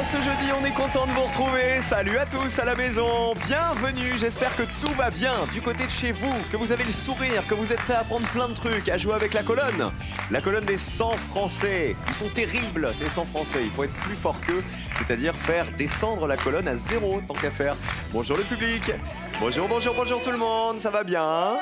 ce jeudi, on est content de vous retrouver. Salut à tous à la maison, bienvenue. J'espère que tout va bien du côté de chez vous, que vous avez le sourire, que vous êtes prêts à apprendre plein de trucs, à jouer avec la colonne. La colonne des 100 Français. Ils sont terribles, ces 100 Français. Il faut être plus fort qu'eux, c'est-à-dire faire descendre la colonne à 0 tant qu'à faire. Bonjour le public. Bonjour, bonjour, bonjour tout le monde. Ça va bien ?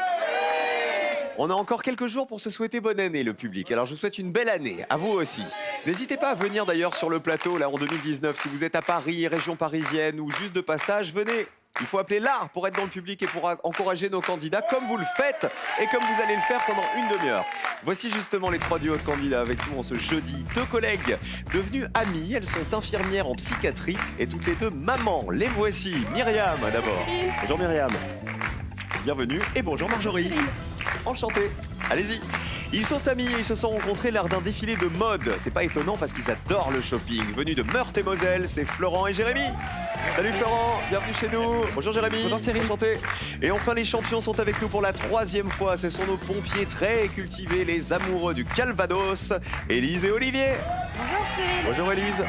On a encore quelques jours pour se souhaiter bonne année, le public. Alors, je vous souhaite une belle année, à vous aussi. N'hésitez pas à venir d'ailleurs sur le plateau, là, en 2019. Si vous êtes à Paris, région parisienne ou juste de passage, venez. Il faut appeler là pour être dans le public et pour encourager nos candidats, comme vous le faites et comme vous allez le faire pendant une demi-heure. Voici justement les 3 duos de candidats avec nous en ce jeudi. 2 collègues devenues amies. Elles sont infirmières en psychiatrie et toutes les 2 mamans. Les voici. Myriam, d'abord. Bonjour Myriam. Bienvenue. Et bonjour Marjorie. Enchanté. Allez-y. Ils sont amis et ils se sont rencontrés lors d'un défilé de mode. C'est pas étonnant parce qu'ils adorent le shopping. Venus de Meurthe-et-Moselle, c'est Florent et Jérémy. Salut Florent, bienvenue chez nous. Bonjour Jérémy. Bonjour Cyril. Enchanté. Et enfin les champions sont avec nous pour la 3e fois. Ce sont nos pompiers très cultivés, les amoureux du Calvados, Élise et Olivier. Bonjour Cyril. Bonjour Élise.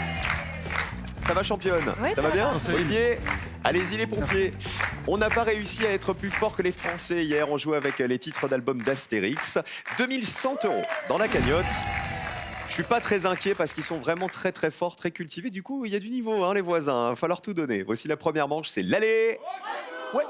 Ça va championne? Ouais, ça va bien? va. Olivier? Allez-y les pompiers. On n'a pas réussi à être plus fort que les Français hier. On jouait avec les titres d'albums d'Astérix. 2100 € dans la cagnotte. Je suis pas très inquiet parce qu'ils sont vraiment très très forts, très cultivés. Du coup, il y a du niveau, hein, les voisins. Il va falloir tout donner. Voici la première manche, c'est l'aller. Ouais.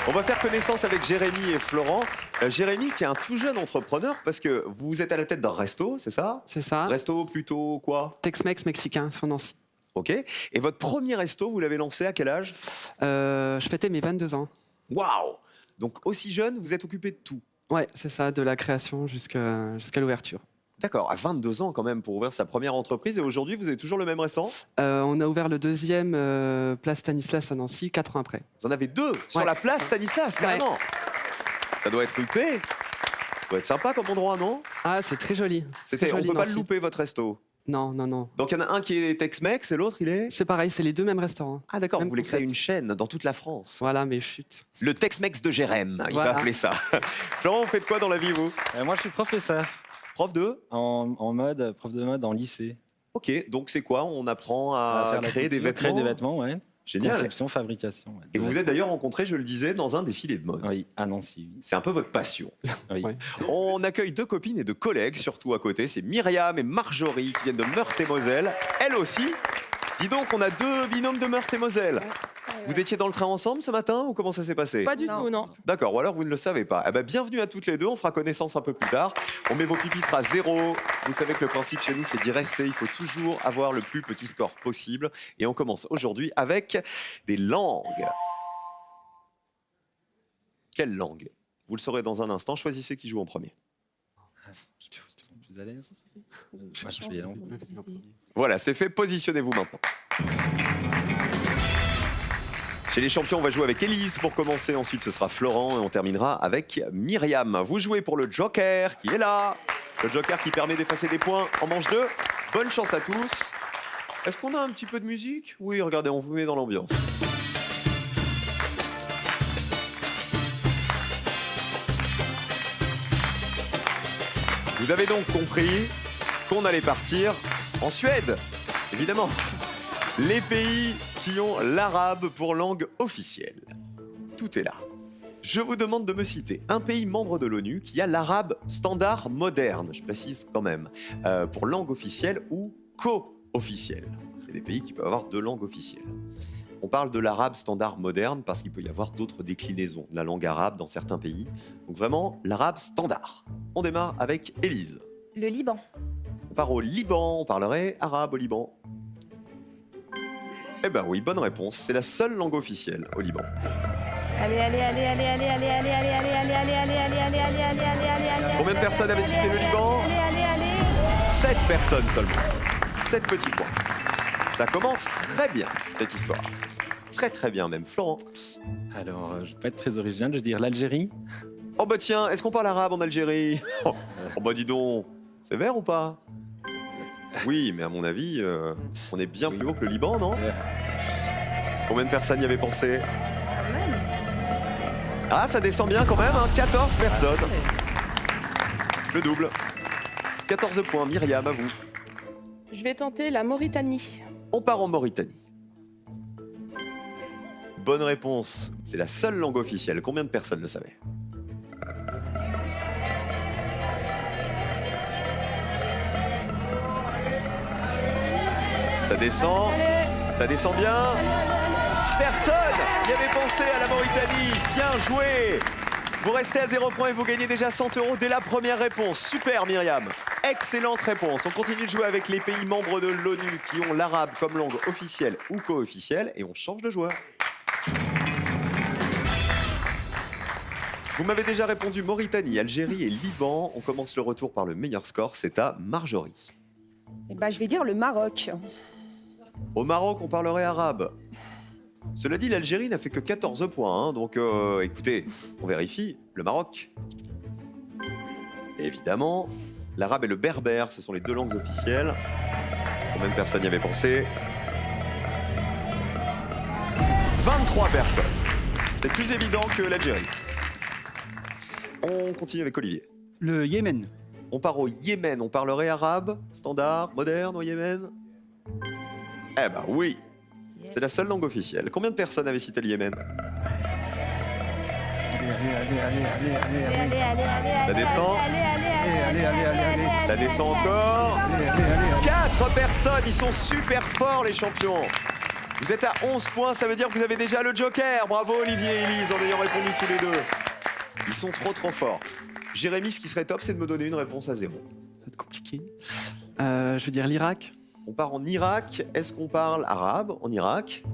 On va faire connaissance avec Jérémy et Florent. Jérémy qui est un tout jeune entrepreneur parce que vous êtes à la tête d'un resto, c'est ça? C'est ça. Resto plutôt quoi? Tex-Mex mexicain sur Nancy. Ok. Et votre premier resto, vous l'avez lancé à quel âge? Je fêtais mes 22 ans. Waouh! Donc aussi jeune, vous êtes occupé de tout. Ouais, c'est ça, de la création jusqu'à l'ouverture. D'accord, à 22 ans quand même pour ouvrir sa première entreprise. Et aujourd'hui, vous avez toujours le même restaurant? On a ouvert le 2e place Stanislas à Nancy, 4 ans après. Vous en avez 2 sur Ouais. la place Stanislas, carrément. Ça doit être huppé. Ça doit être sympa comme endroit, non? Ah, c'est très joli. On Très joli, peut pas le Nancy. louper, votre resto. Non, non, non. Donc il y en a un qui est Tex-Mex et l'autre, il est... C'est pareil, c'est les 2 mêmes restaurants. Ah d'accord, vous Même voulez créer concept. une chaîne dans toute la France. Voilà, mais chut. Le Tex-Mex de Jérém, il Voilà. va appeler ça. Florent, vous faites quoi dans la vie, vous? Moi, je suis professeur Prof de? en mode, prof de mode en lycée. Ok, donc c'est quoi? On apprend à Faire la créer des couture, vêtements? Créer des vêtements, ouais. Génial. Conception, fabrication. Ouais. Et vous vous êtes d'ailleurs rencontrés, je le disais, dans un défilé de mode. Oui, à Nancy. C'est un peu votre passion. Oui. Ouais. On accueille 2 copines et 2 collègues, surtout à côté. C'est Myriam et Marjorie qui viennent de Meurthe-et-Moselle. Elles aussi. Dis donc, on a 2 binômes de Meurthe-et-Moselle. Vous étiez dans le train ensemble ce matin ou comment ça s'est passé? Pas du tout, non. D'accord, ou alors vous ne le savez pas. Eh ben, bienvenue à toutes les 2, on fera connaissance un peu plus tard. On met vos pupitres à 0. Vous savez que le principe chez nous, c'est d'y rester. Il faut toujours avoir le plus petit score possible. Et on commence aujourd'hui avec des langues. Quelle langue? Vous le saurez dans un instant. Choisissez qui joue en premier. Je suis plus à l'aise. Moi, je vais y aller en premier. Voilà, c'est fait. Positionnez-vous maintenant. Chez les champions, on va jouer avec Élise pour commencer. Ensuite, ce sera Florent et on terminera avec Myriam. Vous jouez pour le Joker qui est là. Le Joker qui permet d'effacer des points en manche 2. Bonne chance à tous. Est-ce qu'on a un petit peu de musique? Oui, regardez, on vous met dans l'ambiance. Vous avez donc compris qu'on allait partir en Suède, évidemment. Les pays qui ont l'arabe pour langue officielle. Tout est là. Je vous demande de me citer un pays membre de l'ONU qui a l'arabe standard moderne, je précise quand même, pour langue officielle ou co-officielle. Il y a des pays qui peuvent avoir 2 langues officielles. On parle de l'arabe standard moderne parce qu'il peut y avoir d'autres déclinaisons de la langue arabe dans certains pays. Donc vraiment, l'arabe standard. On démarre avec Élise. Le Liban. On part au Liban, on parlerait arabe au Liban. Eh ben oui, bonne réponse. C'est la seule langue officielle au Liban. Allez, allez, allez, allez, allez, allez, allez, allez, allez, allez, allez, allez, allez, allez, allez, allez, allez, allez, allez. Combien de personnes avaient cité le Liban? Allez, allez, allez. 7 personnes seulement. 7 petits points. Ça commence très bien, cette histoire. Très très bien même. Florent. Alors, je vais pas être très original, je vais dire l'Algérie. Oh bah tiens, est-ce qu'on parle arabe en Algérie? Oh bah dis donc, c'est vert ou pas? Oui, mais à mon avis, on est bien plus haut que le Liban, non? Combien de personnes y avaient pensé? Quand même. Ah, ça descend bien quand même, hein, 14 personnes. Le double. 14 points. Myriam, à vous. Je vais tenter la Mauritanie. On part en Mauritanie. Bonne réponse. C'est la seule langue officielle. Combien de personnes le savaient? Ça descend. Ça descend bien. Personne n'y avait pensé à la Mauritanie. Bien joué. Vous restez à 0 points et vous gagnez déjà 100 € dès la première réponse. Super Myriam. Excellente réponse. On continue de jouer avec les pays membres de l'ONU qui ont l'arabe comme langue officielle ou co-officielle et on change de joueur. Vous m'avez déjà répondu Mauritanie, Algérie et Liban. On commence le retour par le meilleur score, c'est à Marjorie. Eh ben, je vais dire le Maroc. Au Maroc, on parlerait arabe. Cela dit, l'Algérie n'a fait que 14 points, hein, donc écoutez, on vérifie. Le Maroc. Évidemment, l'arabe et le berbère, ce sont les deux langues officielles. Combien de personnes y avaient pensé? 23 personnes. C'était plus évident que l'Algérie. On continue avec Olivier. Le Yémen. On part au Yémen, on parlerait arabe, standard, moderne au Yémen? Eh ben oui, c'est la seule langue officielle. Combien de personnes avaient cité le Yémen? Ça descend. Ça descend encore. 4 personnes, ils sont super forts les champions. Vous êtes à 11 points, ça veut dire que vous avez déjà le joker. Bravo Olivier et Elise en ayant répondu tous les deux. Ils sont trop forts. Jérémy, ce qui serait top, c'est de me donner une réponse à 0. Ça va être compliqué. Je veux dire l'Irak. On part en Irak. Est-ce qu'on parle arabe en Irak?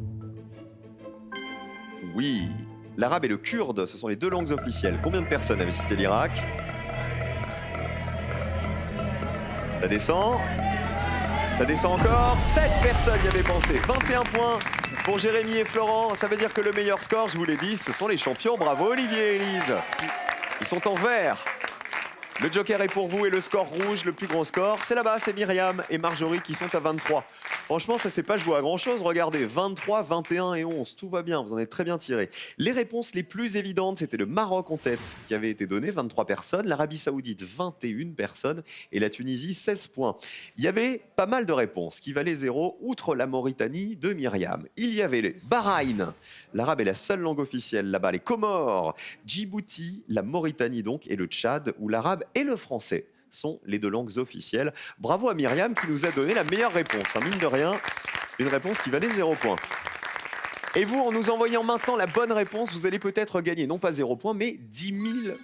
Oui. L'arabe et le kurde, ce sont les deux langues officielles. Combien de personnes avaient cité l'Irak? Ça descend. Ça descend encore. 7 personnes y avaient pensé. 21 points pour Jérémy et Florent. Ça veut dire que le meilleur score, je vous l'ai dit, ce sont les champions. Bravo Olivier et Elise. Ils sont en vert. Le joker est pour vous et le score rouge, le plus gros score, c'est là-bas, c'est Myriam et Marjorie qui sont à 23. Franchement, ça s'est pas joué à grand-chose. Regardez, 23, 21 et 11, tout va bien, vous en êtes très bien tirés. Les réponses les plus évidentes, c'était le Maroc en tête qui avait été donné, 23 personnes, l'Arabie Saoudite, 21 personnes et la Tunisie, 16 points. Il y avait pas mal de réponses qui valaient 0, outre la Mauritanie de Myriam. Il y avait le Bahreïn, l'arabe est la seule langue officielle là-bas, les Comores, Djibouti, la Mauritanie donc et le Tchad où l'arabe et le français sont les deux langues officielles. Bravo à Myriam qui nous a donné la meilleure réponse. Mine de rien, une réponse qui valait 0 points. Et vous, en nous envoyant maintenant la bonne réponse, vous allez peut-être gagner non pas 0 points, mais 10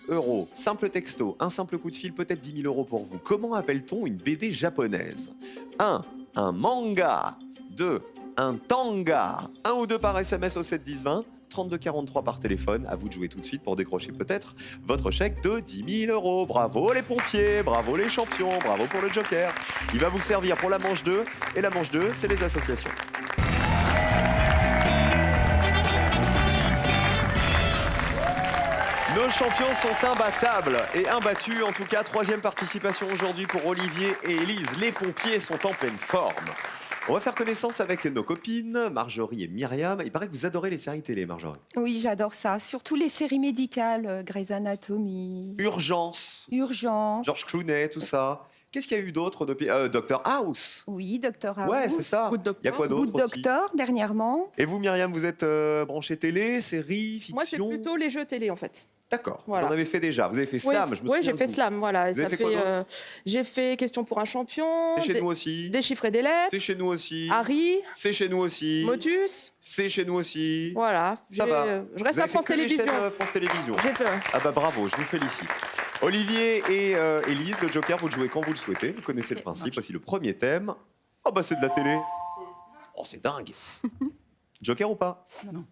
000 €. Simple texto, un simple coup de fil, peut-être 10 000 € pour vous. Comment appelle-t-on une BD japonaise? 1. Un manga. 2. Un tanga. 1 ou 2 par SMS au 7 10 20. 32 43 par téléphone. À vous de jouer tout de suite pour décrocher peut-être votre chèque de 10 000 €. Bravo les pompiers, bravo les champions, bravo pour le joker. Il va vous servir pour la manche 2. Et la manche 2, c'est les associations. Nos champions sont imbattables et imbattus. En tout cas, 3e participation aujourd'hui pour Olivier et Elise. Les pompiers sont en pleine forme. On va faire connaissance avec nos copines, Marjorie et Myriam. Il paraît que vous adorez les séries télé, Marjorie. Oui, j'adore ça. Surtout les séries médicales, Grey's Anatomy, Urgence, Urgence. George Clooney, tout ça. Qu'est-ce qu'il y a eu d'autre depuis Dr House? Oui, Docteur House. Ouais, c'est ça. Good Doctor. Il y a quoi d'autre Good aussi? Doctor, dernièrement. Et vous, Myriam, vous êtes branchée télé, série, fiction? Moi, c'est plutôt les jeux télé en fait. D'accord, Voilà. vous en avez fait déjà. Vous avez fait Slam, je me Oui, souviens j'ai de fait vous. Slam, voilà. Vous avez fait quoi d'autre J'ai fait Question pour un champion, C'est chez nous aussi. Déchiffrer des lettres, C'est chez nous aussi. Harry, C'est chez nous aussi. Motus, C'est chez nous aussi. voilà. Ça va. Je reste Vous à avez France fait que les Télévisions. chaînes, France Télévisions. J'ai fait. Ah bah bravo, je vous félicite. Olivier et Elise, le Joker, vous le jouez quand vous le souhaitez. Vous connaissez le principe. Voici le premier thème. Oh bah c'est de la télé. Oh c'est dingue. Joker ou pas? Non.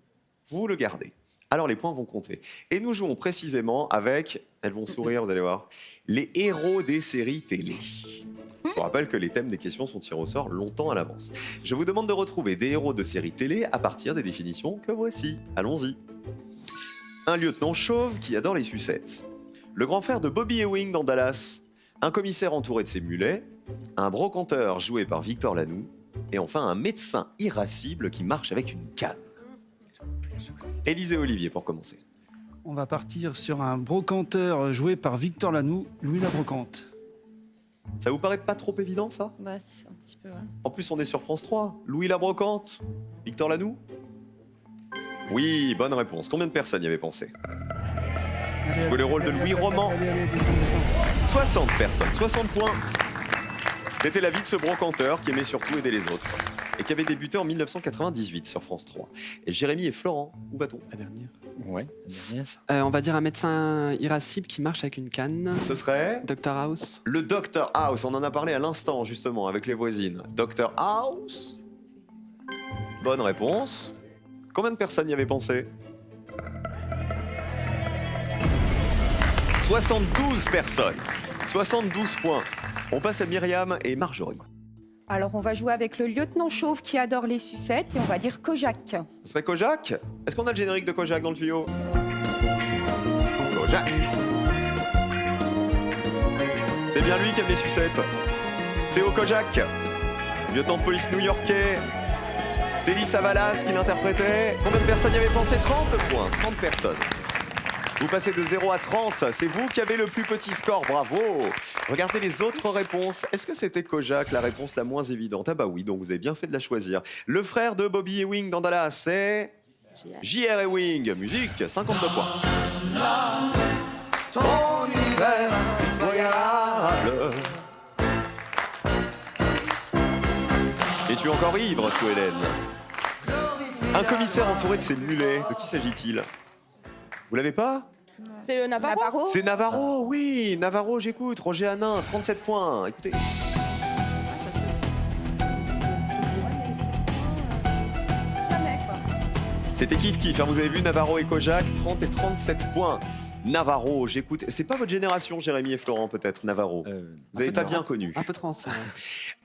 Vous le gardez. Alors les points vont compter. Et nous jouons précisément avec, elles vont sourire, vous allez voir, les héros des séries télé. Je vous rappelle que les thèmes des questions sont tirés au sort longtemps à l'avance. Je vous demande de retrouver des héros de séries télé à partir des définitions que voici. Allons-y. Un lieutenant chauve qui adore les sucettes. Le grand frère de Bobby Ewing dans Dallas. Un commissaire entouré de ses mulets. Un brocanteur joué par Victor Lanoux. Et enfin un médecin irascible qui marche avec une canne. Élise et Olivier pour commencer. On va partir sur un brocanteur joué par Victor Lanoux, Louis la Brocante. Ça vous paraît pas trop évident, ça? Bah, c'est un petit peu, ouais. En plus, on est sur France 3. Louis la Brocante? Victor Lanoux? Oui, bonne réponse. Combien de personnes y avaient pensé? Jouer le rôle de Louis Roman. 60 personnes, 60 points. C'était la vie de ce brocanteur qui aimait surtout aider les autres et qui avait débuté en 1998 sur France 3. Et Jérémy et Florent, où va-t-on? La dernière. Ouais, la dernière. On va dire un médecin irascible qui marche avec une canne. Ce serait Dr House. le Dr House. On en a parlé à l'instant justement avec les voisines. Dr House. Bonne réponse. Combien de personnes y avaient pensé? 72 personnes. 72 points. On passe à Myriam et Marjorie. Alors, on va jouer avec le lieutenant chauve qui adore les sucettes et on va dire Kojak. Ce serait Kojak? Est-ce qu'on a le générique de Kojak dans le tuyau? Kojak. C'est bien lui qui aime les sucettes. Théo Kojak, lieutenant de police new-yorkais. Télis Savalas qui l'interprétait. Combien de personnes y avaient pensé? 30 points. 30 personnes. Vous passez de 0 à 30. C'est vous qui avez le plus petit score. Bravo. Regardez les autres réponses. Est-ce que c'était Kojak, la réponse la moins évidente? Ah bah oui, donc vous avez bien fait de la choisir. Le frère de Bobby Ewing dans Dallas, c'est J.R. Ewing. Musique, 52 points. Ton hiver incroyable. Es-tu encore ivre, Sue Hélène? Un commissaire entouré de ses mulets. De qui s'agit-il? Vous l'avez pas? C'est Navarro. C'est Navarro, oui. Navarro, j'écoute. Roger Hanin, 37 points. Écoutez. C'était kiff-kiff. Hein. Vous avez vu Navarro et Kojak, 30 et 37 points. Navarro, j'écoute. C'est pas votre génération, Jérémy et Florent, peut-être, Navarro. Vous avez pas bien connu. Un peu trop ancien.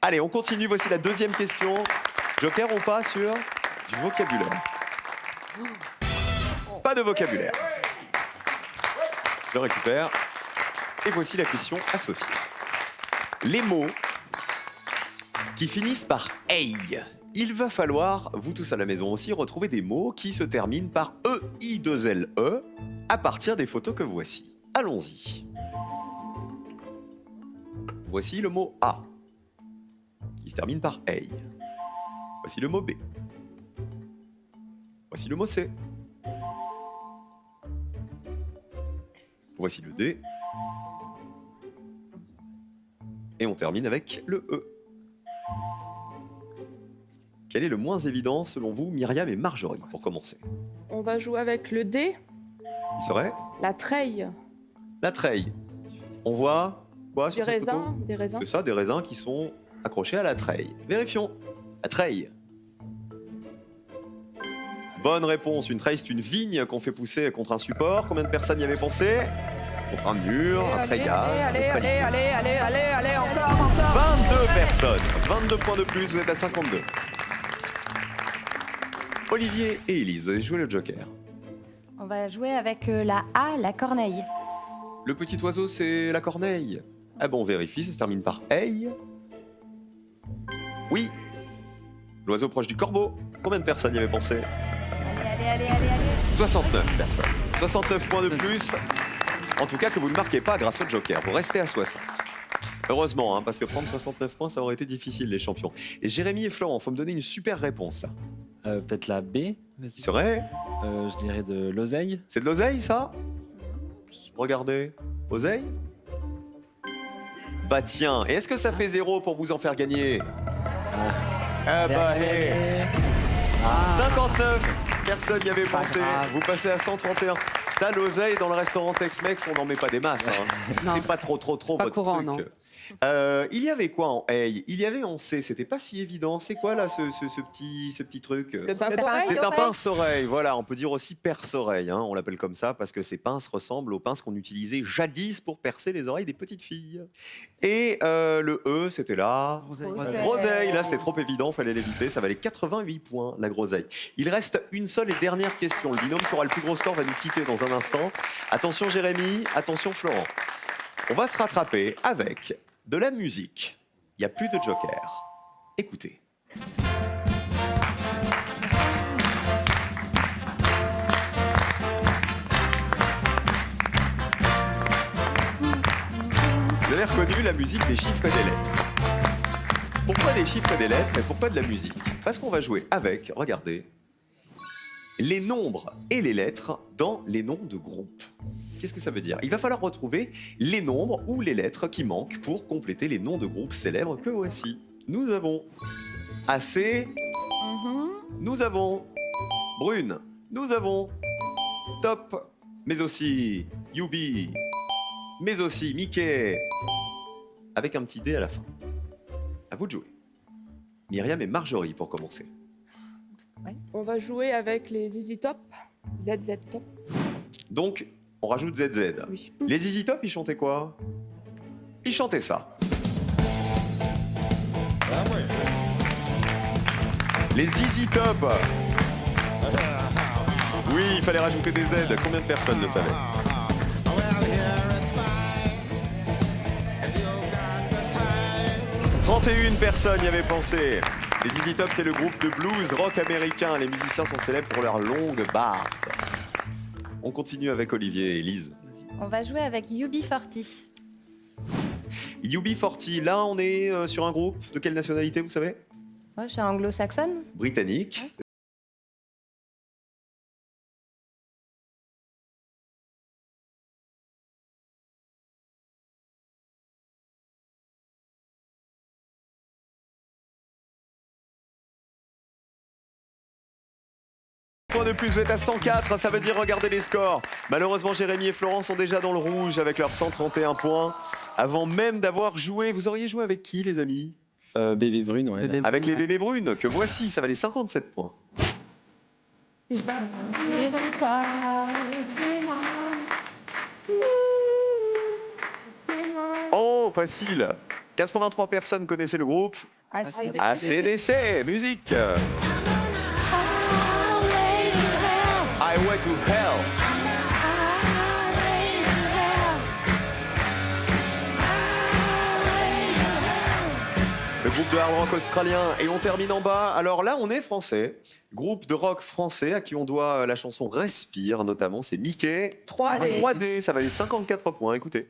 Allez, on continue. Voici la deuxième question. Joker ou pas sur du vocabulaire? Pas de vocabulaire. Je le récupère. Et voici la question associée. Les mots qui finissent par « ey ». Il va falloir, vous tous à la maison aussi, retrouver des mots qui se terminent par « e-i-2-l-e » à partir des photos que voici. Allons-y. Voici le mot « a » qui se termine par « ey ». Voici le mot « b ». Voici le mot « c ». Voici le D. Et on termine avec le E. Quel est le moins évident selon vous, Myriam et Marjorie, pour commencer? On va jouer avec le D, Il serait la treille, la treille. On voit quoi des sur cette photo? raisins, des raisins. C'est ça, des raisins qui sont accrochés à la treille. Vérifions. La treille. Bonne réponse. Une treille, c'est une vigne qu'on fait pousser contre un support. Combien de personnes y avaient pensé? Contre un mur, un treillage, un espalier. Allez, encore. 22 personnes. 22 points de plus, vous êtes à 52. Olivier et Élise, vous avez joué le Joker. On va jouer avec la A, la corneille. Le petit oiseau, c'est la corneille. Ah bon, on vérifie, ça se termine par « hey ». Oui. L'oiseau proche du corbeau. Combien de personnes y avaient pensé? Allez. 69 personnes. 69 points de plus. En tout cas, que vous ne marquez pas grâce au Joker. Vous restez à 60. Heureusement, hein, parce que prendre 69 points, ça aurait été difficile, les champions. Et Jérémy et Florent, faut me donner une super réponse, là. Peut-être la B. Qui serait? Je dirais de l'oseille. C'est de l'oseille, ça? Regardez. Oseille? Bah tiens, et est-ce que ça fait 0 pour vous en faire gagner? Ah bah, hé. 59 personnes y avaient pensé. grave. Vous passez à 131. Ça, l'oseille, dans le restaurant Tex-Mex, on n'en met pas des masses. Hein. Non. C'est pas trop Pas votre courant, truc. non. Il y avait quoi en hey? Il y avait en C. C'était pas si évident. C'est quoi là, ce petit truc? Le pince C'est un pince-oreille, voilà, on peut dire aussi perce-oreille, hein. On l'appelle comme ça parce que ces pinces ressemblent aux pinces qu'on utilisait jadis pour percer les oreilles des petites filles. Et le E, c'était là. Groseille, là c'était trop évident, fallait l'éviter, ça valait 88 points la groseille. Il reste une seule et dernière question, le binôme qui aura le plus gros score va nous quitter dans un instant. Attention Jérémy, attention Florent. On va se rattraper avec de la musique. Il n'y a plus de joker. Écoutez. Vous avez reconnu la musique des chiffres et des lettres. Pourquoi des chiffres et des lettres et pourquoi de la musique? Parce qu'on va jouer avec, regardez, les nombres et les lettres dans les noms de groupes. Qu'est-ce que ça veut dire? Il va falloir retrouver les nombres ou les lettres qui manquent pour compléter les noms de groupes célèbres que voici. Nous avons AC, nous avons Brune, nous avons Top, mais aussi Yubi, mais aussi Mickey, avec un petit D à la fin. À vous de jouer. Myriam et Marjorie pour commencer. On va jouer avec les ZZ Top, ZZ Top. Donc, on rajoute ZZ. Oui. Les ZZ Top, ils chantaient quoi? Ils chantaient ça. Les ZZ Top. Oui, il fallait rajouter des Z. Combien de personnes le savaient? « 31 personnes y avaient pensé. Les ZZ Top, c'est le groupe de blues rock américain. Les musiciens sont célèbres pour leur longue barbe. On continue avec Olivier et Elise. On va jouer avec UB40. UB40, là on est sur un groupe de quelle nationalité, vous savez? Moi, je suis anglo-saxonne. Britannique. Point de plus, vous êtes à 104, ça veut dire regardez les scores. Malheureusement, Jérémy et Florence sont déjà dans le rouge avec leurs 131 points. Avant même d'avoir joué, vous auriez joué avec qui, les amis? Bébé Brune, ouais. Bébé Avec les bébés brunes, que voici, ça valait 57 points. Oh, facile. 83 personnes connaissaient le groupe. AC/DC, musique. Highway to Hell. Le groupe de hard rock australien. Et on termine en bas. Alors là, on est français. Groupe de rock français à qui on doit la chanson Respire, notamment. C'est Mickey. 3D. 3D, ça valait 54 points. Écoutez.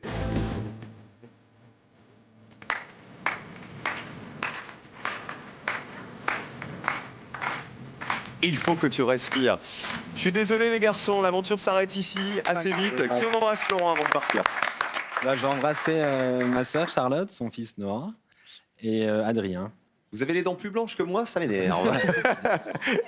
Il faut que tu respires. Je suis désolé les garçons, l'aventure s'arrête ici assez vite. Qui on embrasse Florent avant de partir? Là, je vais embrasser ma sœur Charlotte, son fils Noah, et Adrien. Vous avez les dents plus blanches que moi, ça m'énerve.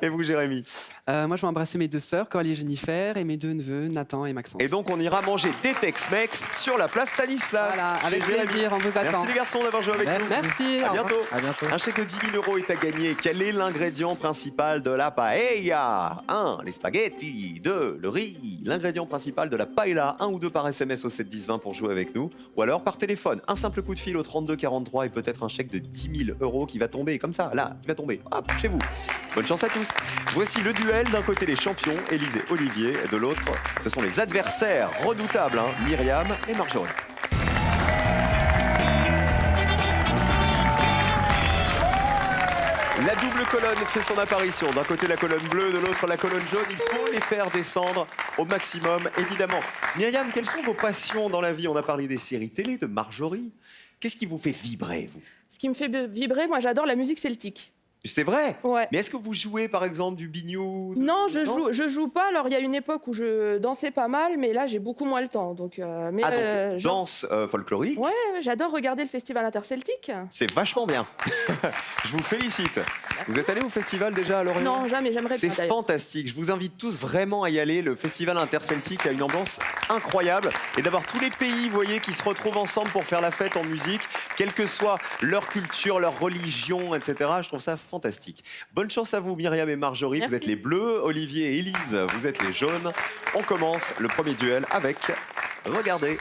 Et vous, Jérémy? Moi, je vais embrasser mes deux sœurs, Coralie et Jennifer, et mes deux neveux, Nathan et Maxence. Et donc, on ira manger des Tex-Mex sur la place Stanislas. Voilà, chez avec Jérémy. plaisir, on vous attend. Merci les garçons d'avoir joué avec nous. Merci. À au revoir. bientôt. À bientôt. Un chèque de 10 000 € est à gagner. Quel est l'ingrédient principal de la paella? 1. Les spaghettis. 2. Le riz. L'ingrédient principal de la paella. 1 ou 2 par SMS au 7 10 20 pour jouer avec nous. Ou alors par téléphone. Un simple coup de fil au 32 43 et peut-être un chèque de 10 000 € qui va tomber comme ça. Là, qui va tomber. Hop, chez vous. Bonne chance à tous. Voici le duel. D'un côté les champions, Élise et Olivier. De l'autre, ce sont les adversaires redoutables, hein, Myriam et Marjorie. La double colonne fait son apparition. D'un côté la colonne bleue, de l'autre la colonne jaune. Il faut les faire descendre au maximum, évidemment. Myriam, quelles sont vos passions dans la vie? On a parlé des séries télé, de Marjorie. Qu'est-ce qui vous fait vibrer, vous? Ce qui me fait vibrer, moi j'adore la musique celtique. C'est vrai? Ouais. Mais est-ce que vous jouez, par exemple, du biniou? Non, je joue pas. Alors il y a une époque où je dansais pas mal, mais là j'ai beaucoup moins le temps. Donc, mais Ah, donc, genre- danse folklorique? Ouais, j'adore regarder le festival interceltique. C'est vachement bien. Je vous félicite. Vous êtes allé au festival déjà à Lorient? Non, jamais, j'aimerais C'est pas d'ailleurs. fantastique. Je vous invite tous vraiment à y aller. Le festival interceltique a une ambiance incroyable. Et d'avoir tous les pays, vous voyez, qui se retrouvent ensemble pour faire la fête en musique, quelle que soit leur culture, leur religion, etc. Je trouve ça fantastique. Bonne chance à vous, Myriam et Marjorie. Merci. Vous êtes les bleus. Olivier et Élise, vous êtes les jaunes. On commence le premier duel avec, regardez,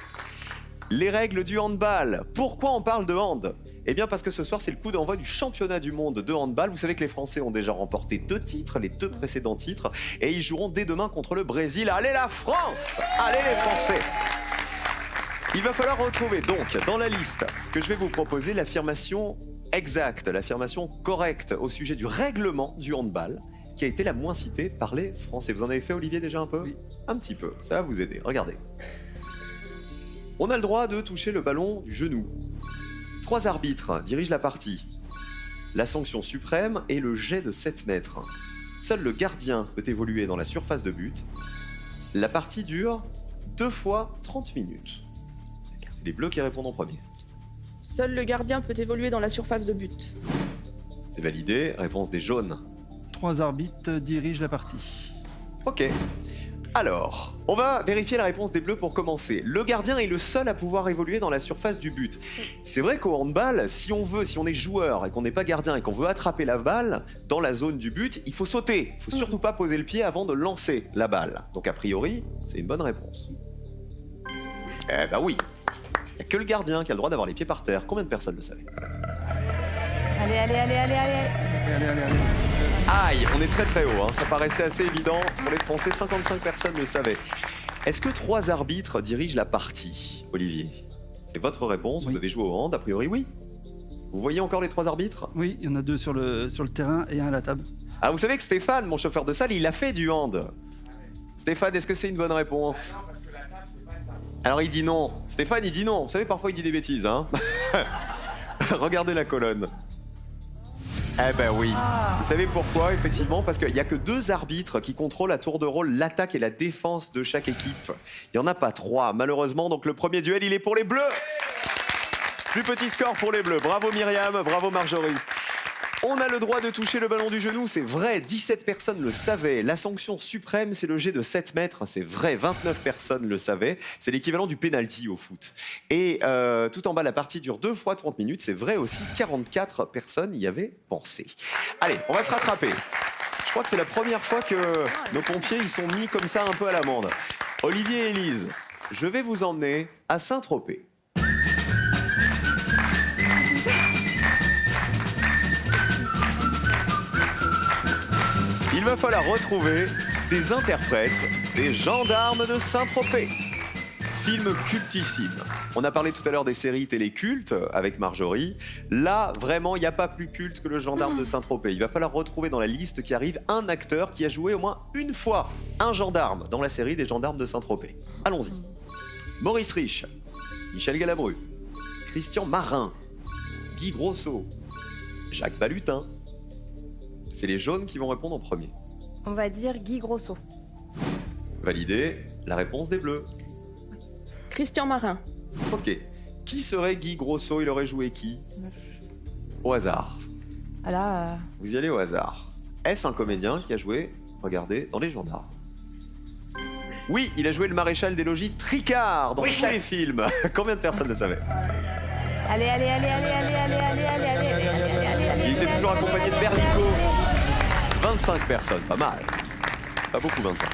les règles du handball. Pourquoi on parle de hand? Eh bien parce que ce soir c'est le coup d'envoi du championnat du monde de handball. Vous savez que les Français ont déjà remporté 2 titres, les 2 précédents titres, et ils joueront dès demain contre le Brésil. Allez la France! Allez les Français! Il va falloir retrouver donc dans la liste que je vais vous proposer l'affirmation exacte, l'affirmation correcte au sujet du règlement du handball qui a été la moins citée par les Français. Vous en avez fait, Olivier, déjà un peu? Oui. Un petit peu, ça va vous aider. Regardez. On a le droit de toucher le ballon du genou. 3 arbitres dirigent la partie. La sanction suprême est le jet de 7 mètres. Seul le gardien peut évoluer dans la surface de but. La partie dure 2 fois 30 minutes. C'est les bleus qui répondent en premier. Seul le gardien peut évoluer dans la surface de but. C'est validé, réponse des jaunes. 3 arbitres dirigent la partie. Ok. Alors, on va vérifier la réponse des bleus pour commencer. Le gardien est le seul à pouvoir évoluer dans la surface du but. C'est vrai qu'au handball, si on est joueur et qu'on n'est pas gardien et qu'on veut attraper la balle dans la zone du but, il faut sauter. Il faut surtout pas poser le pied avant de lancer la balle. Donc a priori, c'est une bonne réponse. Eh bah oui. Il n'y a que le gardien qui a le droit d'avoir les pieds par terre. Combien de personnes le savaient? Allez, allez, allez, allez, allez. Allez. Aïe, on est très très haut, hein. Ça paraissait assez évident. Pour les Français, 55 personnes le savaient. Est-ce que 3 arbitres dirigent la partie, Olivier? C'est votre réponse, Oui. vous avez joué au hand, a priori oui. Vous voyez encore les 3 arbitres? Oui, il y en a 2 sur le terrain et 1 à la table. Ah, vous savez que Stéphane, mon chauffeur de salle, il a fait du hand. Stéphane, est-ce que c'est une bonne réponse? Alors il dit non. Stéphane, il dit non. Vous savez, parfois il dit des bêtises, hein. Regardez la colonne. Eh ben oui. Vous savez pourquoi? Effectivement, parce qu'il n'y a que 2 arbitres qui contrôlent à tour de rôle l'attaque et la défense de chaque équipe. Il n'y en a pas 3, malheureusement. Donc le premier duel, il est pour les Bleus. Plus petit score pour les Bleus. Bravo Myriam, bravo Marjorie. On a le droit de toucher le ballon du genou, c'est vrai, 17 personnes le savaient. La sanction suprême, c'est le jet de 7 mètres, c'est vrai, 29 personnes le savaient. C'est l'équivalent du penalty au foot. Et tout en bas, la partie dure 2 fois 30 minutes, c'est vrai aussi, 44 personnes y avaient pensé. Allez, on va se rattraper. Je crois que c'est la première fois que nos pompiers ils sont mis comme ça un peu à l'amende. Olivier et Élise, je vais vous emmener à Saint-Tropez. Il va falloir retrouver des interprètes des gendarmes de Saint-Tropez. Film cultissime. On a parlé tout à l'heure des séries télé cultes avec Marjorie. Là, vraiment, il n'y a pas plus culte que le gendarme de Saint-Tropez. Il va falloir retrouver dans la liste qui arrive un acteur qui a joué au moins une fois un gendarme dans la série des gendarmes de Saint-Tropez. Allons-y. Maurice Rich, Michel Galabru, Christian Marin, Guy Grosso, Jacques Balutin. C'est les jaunes qui vont répondre en premier. On va dire Guy Grosso. Validé, la réponse des bleus. Christian Marin. Ok. Qui serait Guy Grosso? Il aurait joué qui? Au hasard. Ah là, Vous y allez au hasard. Est-ce un comédien qui a joué, regardez, dans Les Gendarmes? Oui, il a joué le maréchal des logis Tricard dans tous les films. Combien de personnes le savaient? allez, allez, allez, allez, allez, allez, allez, allez, allez, allez, allez. Il était toujours accompagné de Berlico. 25 personnes, pas mal. Pas beaucoup, 25.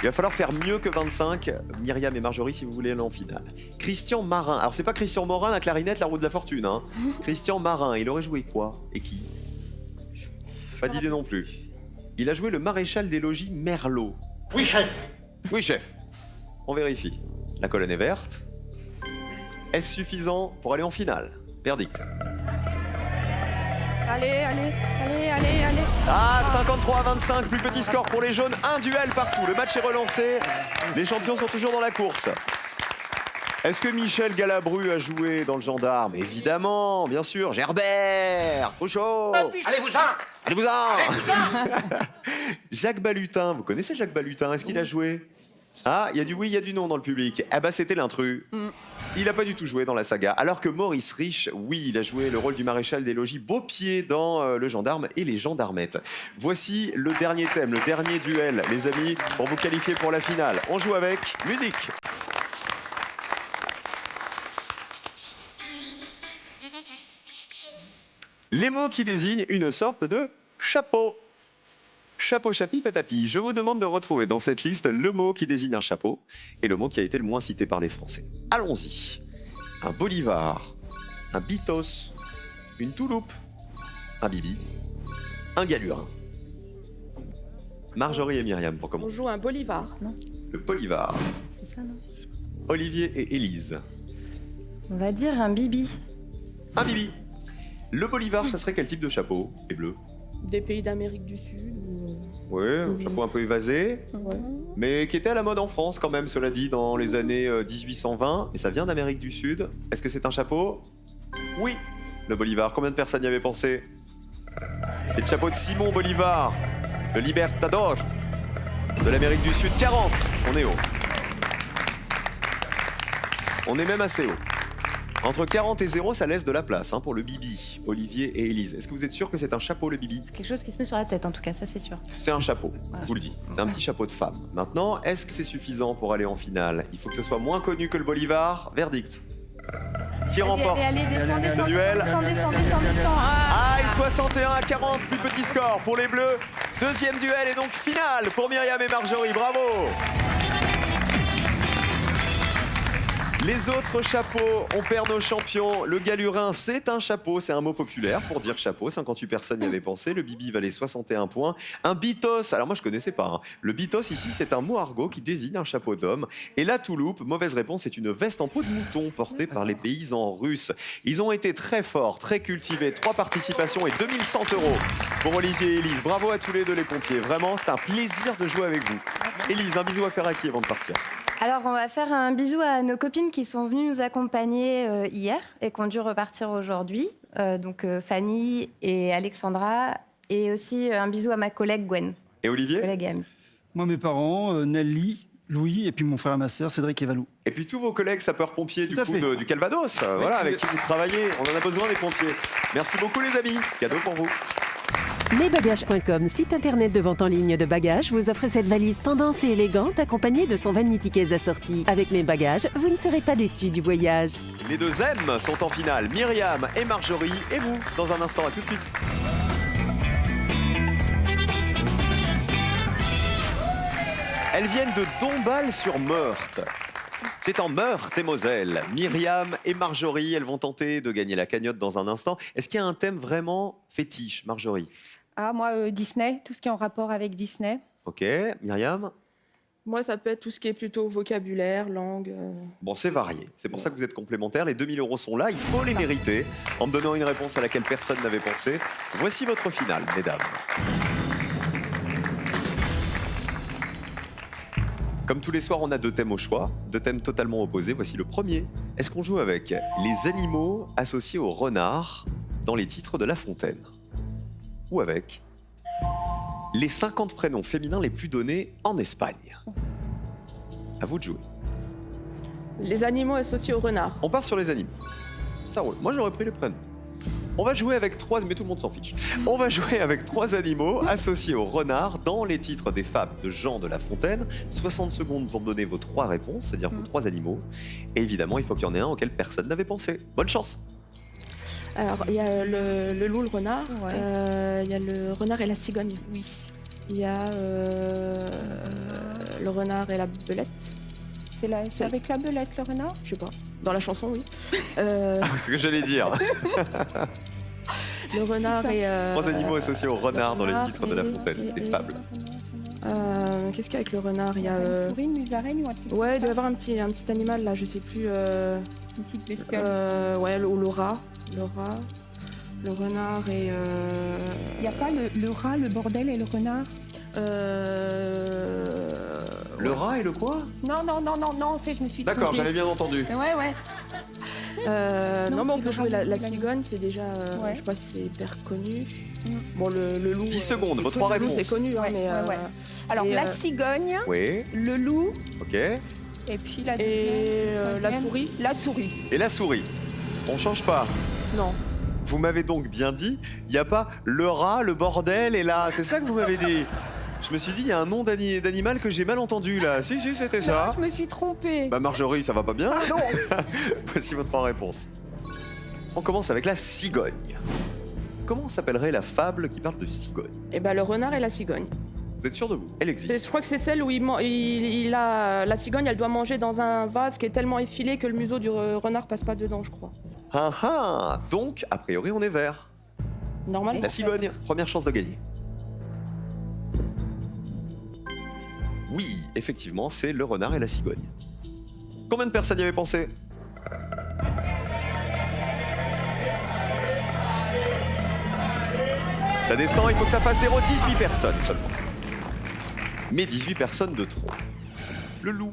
Il va falloir faire mieux que 25, Myriam et Marjorie, si vous voulez aller en finale. Christian Marin. Alors, c'est pas Christian Morin, la clarinette, la roue de la fortune. Hein. Christian Marin, il aurait joué quoi? Et qui? Pas d'idée non plus. Il a joué le maréchal des logis Merlot. Oui, chef. Oui, chef. On vérifie. La colonne est verte. Est-ce suffisant pour aller en finale? Verdict. Allez, allez, allez, allez, allez. Ah, 53-25, plus petit score pour les jaunes, un duel partout. Le match est relancé, les champions sont toujours dans la course. Est-ce que Michel Galabru a joué dans le gendarme? Évidemment, bien sûr. Gerbert, trop chaud. Allez-vous-en. Allez-vous-en. Jacques Balutin, vous connaissez Jacques Balutin? Est-ce qu'il a joué? Ah, il y a du oui, il y a du non dans le public. Ah bah c'était l'intrus. Il n'a pas du tout joué dans la saga. Alors que Maurice Rich, oui, il a joué le rôle du maréchal des logis Beaupied dans Le Gendarme et les Gendarmettes. Voici le dernier thème, le dernier duel, les amis, pour vous qualifier pour la finale. On joue avec musique. Les mots qui désignent une sorte de chapeau. Chapeau, chapi, patapie. Je vous demande de retrouver dans cette liste le mot qui désigne un chapeau et le mot qui a été le moins cité par les Français. Allons-y. Un bolivar, un bitos, une touloupe, un bibi, un galurin. Marjorie et Myriam pour On commencer. joue un bolivar. Le bolivar. C'est ça, non? Olivier et Élise. On va dire un bibi. Un bibi. Le bolivar, ça serait quel type de chapeau? Les bleus. Des pays d'Amérique du Sud. Oui, un chapeau un peu évasé. Ouais. mais qui était à la mode en France quand même, cela dit, dans les années 1820, et ça vient d'Amérique du Sud. Est-ce que c'est un chapeau? Oui, le Bolivar. Combien de personnes y avaient pensé? C'est le chapeau de Simon Bolivar, le Libertador de l'Amérique du Sud. 40, on est haut. On est même assez haut. Entre 40 et 0, ça laisse de la place pour le Bibi, Olivier et Élise. Est-ce que vous êtes sûr que c'est un chapeau, le Bibi? Quelque chose qui se met sur la tête, en tout cas, ça c'est sûr. C'est un chapeau, je vous le dis. C'est un petit chapeau de femme. Maintenant, est-ce que c'est suffisant pour aller en finale? Il faut que ce soit moins connu que le Bolivar. Verdict. Qui remporte ce duel? Aïe, 61 à 40, plus petit score pour les Bleus. Deuxième duel et donc finale pour Myriam et Marjorie. Bravo! Les autres chapeaux, on perd nos champions. Le galurin, c'est un chapeau, c'est un mot populaire pour dire chapeau. 58 personnes y avaient pensé. Le bibi valait 61 points. Un bitos, alors moi je connaissais pas. Le bitos ici, c'est un mot argot qui désigne un chapeau d'homme. Et la touloupe, mauvaise réponse, c'est une veste en peau de mouton portée par les paysans russes. Ils ont été très forts, très cultivés. 3 participations et 2100 € pour Olivier et Élise. Bravo à tous les deux les pompiers. Vraiment, c'est un plaisir de jouer avec vous. Élise, un bisou à faire à qui avant de partir? Alors, on va faire un bisou à nos copines qui sont venues nous accompagner hier et qui ont dû repartir aujourd'hui. Donc, Fanny et Alexandra. Et aussi un bisou à ma collègue Gwen. Et Olivier? Collègue et amie. Moi, mes parents, Nelly, Louis, et puis mon frère et ma sœur, Cédric et Valou. Et puis tous vos collègues sapeurs-pompiers du Tout à coup fait. du Calvados, voilà, avec qui vous travaillez. On en a besoin des pompiers. Merci beaucoup les amis. Cadeau pour vous. Mesbagages.com, site internet de vente en ligne de bagages, vous offre cette valise tendance et élégante accompagnée de son vanity case assorti. Avec Mes Bagages, vous ne serez pas déçus du voyage. Les deux M sont en finale, Myriam et Marjorie. Et vous, dans un instant, à tout de suite. Elles viennent de Dombasle-sur-Meurthe. C'est en Meurthe-et-Moselle. Myriam et Marjorie, elles vont tenter de gagner la cagnotte dans un instant. Est-ce qu'il y a un thème vraiment fétiche, Marjorie? Ah, moi, Disney, tout ce qui est en rapport avec Disney. Ok, Myriam? Moi, ça peut être tout ce qui est plutôt vocabulaire, langue. Bon, c'est varié. C'est pour ça que vous êtes complémentaires. Les 2000 € sont là. Il faut les mériter en me donnant une réponse à laquelle personne n'avait pensé. Voici votre finale, mesdames. Comme tous les soirs, on a 2 thèmes au choix, 2 thèmes totalement opposés. Voici le premier. Est-ce qu'on joue avec les animaux associés au renard dans les titres de La Fontaine? Ou avec les 50 prénoms féminins les plus donnés en Espagne? À vous de jouer. Les animaux associés au renard. On part sur les animaux. Ça roule. Moi, j'aurais pris les prénoms. On va jouer avec 3, mais tout le monde s'en fiche. On va jouer avec 3 animaux associés au renard dans les titres des fables de Jean de La Fontaine. 60 secondes pour me donner vos 3 réponses, c'est-à-dire vos 3 animaux. Et évidemment, il faut qu'il y en ait un auquel personne n'avait pensé. Bonne chance. Alors, il y a le loup, le renard. Ouais. Il y a le renard et la cigogne. Oui. Il y a le renard et la belette. C'est avec la belette, le renard? Je sais pas. Dans la chanson, oui. Ah, c'est ce que j'allais dire. Le renard et... 3 animaux associés au renard dans les renard titres de La Fontaine, des fables. Qu'est-ce qu'il y a avec le renard? Il y a... Une souris, une musaraigne ou un truc Ouais, comme il doit y ça. avoir un petit animal, là, je sais plus... Une petite bestiole. Ouais, le rat. Le rat. Le renard et... Il n'y a pas le rat, le bordel et le renard? Le rat et le quoi? Non, en fait, je me suis D'accord, trompée. j'avais bien entendu. Ouais. non, mais on c'est peut le jouer rat, la l'animal. cigogne, c'est déjà... Ouais. Je sais pas si c'est hyper connu. Mm. Bon, le loup... 10 secondes, vos le 3 loup, réponses. c'est connu, hein, Ouais, mais... ouais. Alors, et, la cigogne, Oui, le loup, ok. et puis la deuxième. Et la troisième. souris. La souris. Et la souris? On change pas. Non. Vous m'avez donc bien dit, il n'y a pas le rat, le bordel et là, c'est ça que vous m'avez dit? Je me suis dit, il y a un nom d'animal que j'ai mal entendu là. Si, c'était ça. Je me suis trompée. Bah Marjorie, ça va pas bien? Pardon. Voici vos 3 réponses. On commence avec la cigogne. Comment s'appellerait la fable qui parle de cigogne? Et ben le renard et la cigogne. Vous êtes sûr de vous? Elle Je existe. crois que c'est celle où il a... La cigogne, elle doit manger dans un vase qui est tellement effilé que le museau du renard passe pas dedans, je crois. Ah ah. Donc, a priori, on est vert. Normal. La cigogne, première chance de gagner. Oui, effectivement, c'est le renard et la cigogne. Combien de personnes y avaient pensé? Ça descend, il faut que ça fasse 0,18 personnes seulement. mais 18 personnes de trop. Le loup.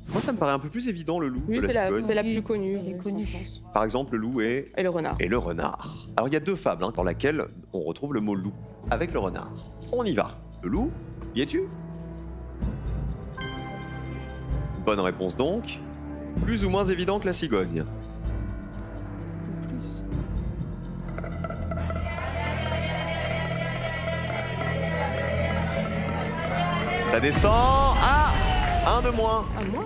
Moi, ça me paraît un peu plus évident, le loup, Oui, que la cigogne. c'est la plus connue. Elle est connue. je pense. Par exemple, le loup et Et le renard. le renard. Alors, il y a 2 fables dans lesquelles on retrouve le mot loup avec le renard. On y va. Le loup, y es-tu? Bonne réponse donc. Plus ou moins évident que la cigogne. Plus. Ça descend. Ah, un de moins. Ah, moi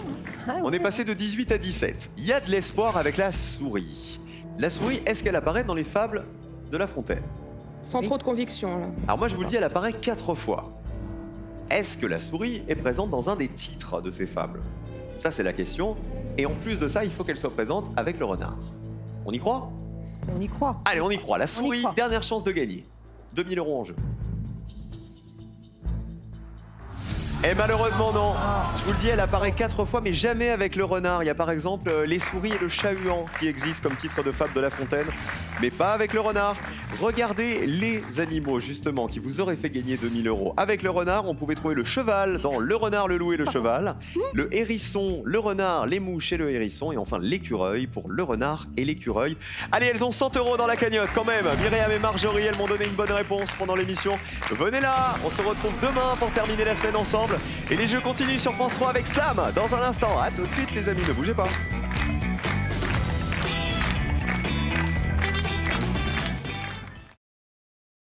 On est passé de 18 à 17. Il y a de l'espoir avec la souris. La souris, est-ce qu'elle apparaît dans les fables de La Fontaine? Sans trop de conviction, là. Alors moi, je vous le dis, elle apparaît 4 fois. Est-ce que la souris est présente dans un des titres de ces fables? Ça, c'est la question. Et en plus de ça, il faut qu'elle soit présente avec le renard. On y croit? On y croit. Allez, on y croit. La souris, croit. dernière chance de gagner. 2000 € en jeu. Et malheureusement non. Je vous le dis, elle apparaît 4 fois, mais jamais avec le renard. Il y a par exemple les souris et le chat-huant qui existent comme titre de fable de La Fontaine, mais pas avec le renard. Regardez les animaux justement qui vous auraient fait gagner 2000 €. Avec le renard, on pouvait trouver le cheval dans Le renard, le loup et le cheval, le hérisson, le renard, les mouches et le hérisson, et enfin l'écureuil pour le renard et l'écureuil. Allez, elles ont 100 € dans la cagnotte quand même. Myriam et Marjorie, elles m'ont donné une bonne réponse pendant l'émission. Venez là, on se retrouve demain pour terminer la semaine ensemble. Et les jeux continuent sur France 3 avec Slam dans un instant. À tout de suite les amis, ne bougez pas.